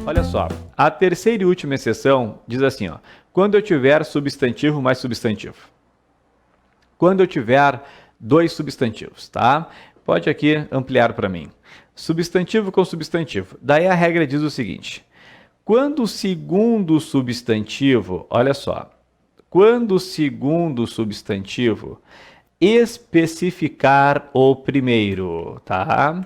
Olha só, a terceira e última exceção diz assim, ó, quando eu tiver substantivo mais substantivo. Quando eu tiver dois substantivos, tá? Pode aqui ampliar para mim. Substantivo com substantivo. Daí a regra diz o seguinte, quando o segundo substantivo, olha só, quando o segundo substantivo especificar o primeiro, tá?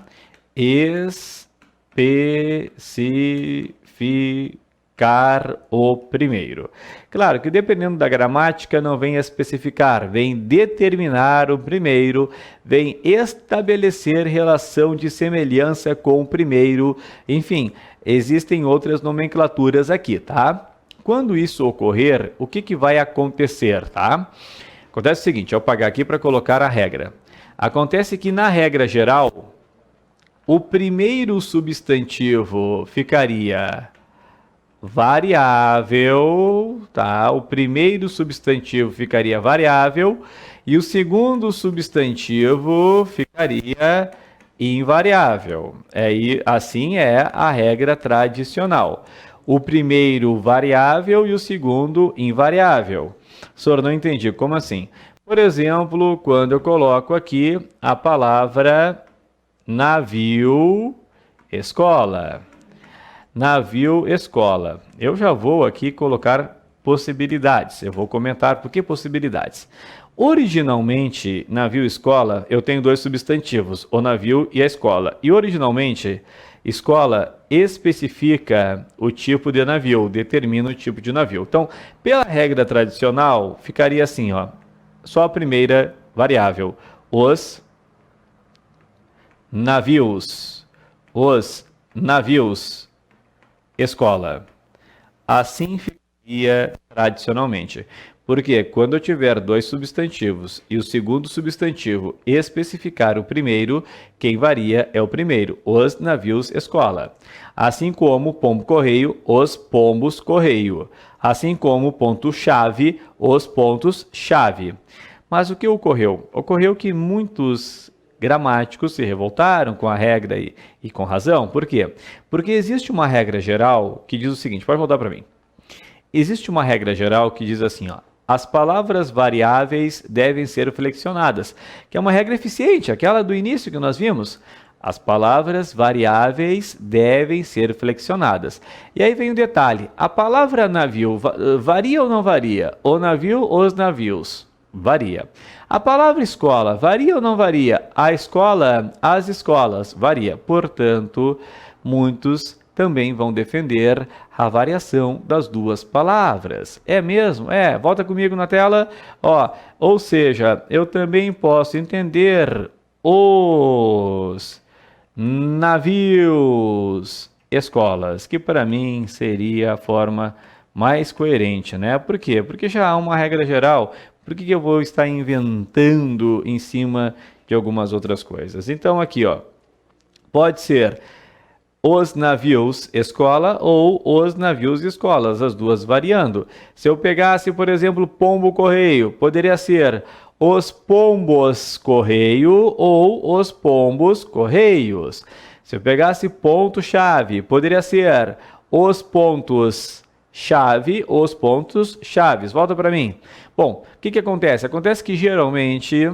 Especificar o primeiro. Claro que dependendo da gramática não vem especificar, vem determinar o primeiro, vem estabelecer relação de semelhança com o primeiro, enfim, existem outras nomenclaturas aqui, tá? Quando isso ocorrer, o que vai acontecer, tá? Acontece o seguinte, eu vou apagar aqui para colocar a regra. Acontece que na regra geral, o primeiro substantivo ficaria variável, tá? O primeiro substantivo ficaria variável e o segundo substantivo ficaria invariável. Assim é a regra tradicional. O primeiro variável e o segundo invariável. Senhor, não entendi. Como assim? Por exemplo, quando eu coloco aqui a palavra navio, escola. Navio, escola. Eu já vou aqui colocar possibilidades. Eu vou comentar por que possibilidades. Originalmente, navio e escola, eu tenho dois substantivos, o navio e a escola. E originalmente, escola especifica o tipo de navio, determina o tipo de navio. Então, pela regra tradicional, ficaria assim, ó, só a primeira variável, os navios, escola. Assim ficaria tradicionalmente. Porque quando eu tiver dois substantivos e o segundo substantivo especificar o primeiro, quem varia é o primeiro, os navios escola. Assim como pombo-correio, os pombos-correio. Assim como ponto-chave, os pontos-chave. Mas o que ocorreu? Ocorreu que muitos gramáticos se revoltaram com a regra e com razão. Por quê? Porque existe uma regra geral que diz o seguinte, pode voltar para mim. Existe uma regra geral que diz assim, ó, as palavras variáveis devem ser flexionadas, que é uma regra eficiente, aquela do início que nós vimos. As palavras variáveis devem ser flexionadas. E aí vem um detalhe, a palavra navio varia ou não varia? O navio, os navios. Varia. A palavra escola varia ou não varia? A escola, as escolas. Varia. Portanto, muitos também vão defender a variação das duas palavras. É mesmo? É. Volta comigo na tela. Ou seja, eu também posso entender os navios, escolas, que para mim seria a forma mais coerente, né? Por quê? Porque já há uma regra geral. Por que eu vou estar inventando em cima de algumas outras coisas? Então aqui, ó, pode ser os navios escola ou os navios escolas, as duas variando. Se eu pegasse, por exemplo, pombo correio, poderia ser os pombos correio ou os pombos correios. Se eu pegasse ponto chave, poderia ser os pontos chave, os pontos chaves. Volta para mim. Bom, o que acontece? Acontece que geralmente,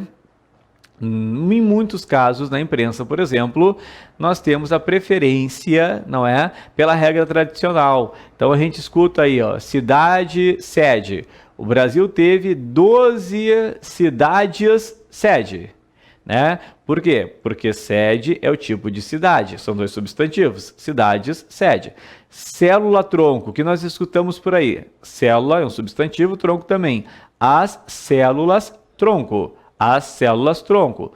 em muitos casos na imprensa, por exemplo, nós temos a preferência, não é, pela regra tradicional. Então a gente escuta aí, ó, cidade, sede. O Brasil teve 12 cidades sede, né? Por quê? Porque sede é o tipo de cidade, são dois substantivos, cidades, sede. Célula-tronco, que nós escutamos por aí. Célula é um substantivo, tronco também. As células-tronco. As células-tronco.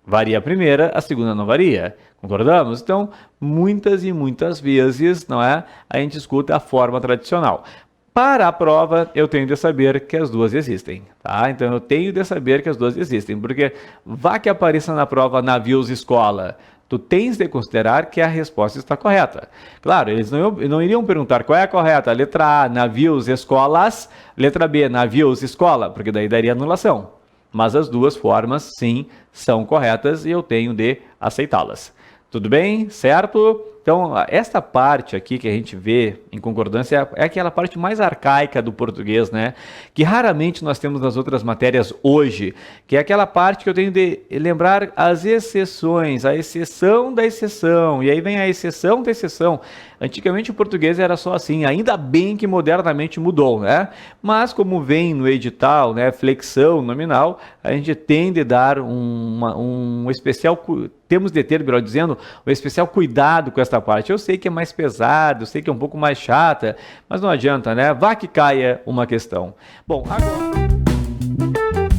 Varia a primeira, a segunda não varia. Concordamos? Então, muitas e muitas vezes, não é? A gente escuta a forma tradicional. Para a prova, eu tenho de saber que as duas existem, tá? Então, eu tenho de saber que as duas existem, porque vá que apareça na prova navios escola, tu tens de considerar que a resposta está correta. Claro, eles não iriam perguntar qual é a correta. Letra A, navios, escolas. Letra B, navios, escola, porque daí daria anulação. Mas as duas formas, sim, são corretas e eu tenho de aceitá-las. Tudo bem? Certo? Então, Então, esta parte aqui que a gente vê em concordância é aquela parte mais arcaica do português, né? Que raramente nós temos nas outras matérias hoje, que é aquela parte que eu tenho de lembrar as exceções, a exceção da exceção, e aí vem a exceção da exceção. Antigamente o português era só assim, ainda bem que modernamente mudou, né? Mas como vem no edital, né, flexão nominal, a gente tende a dar um especial, temos de ter, melhor dizendo, um especial cuidado com esta parte. Eu sei que é mais pesado, eu sei que é um pouco mais chata, mas não adianta, né? Vá que caia uma questão. Bom, agora...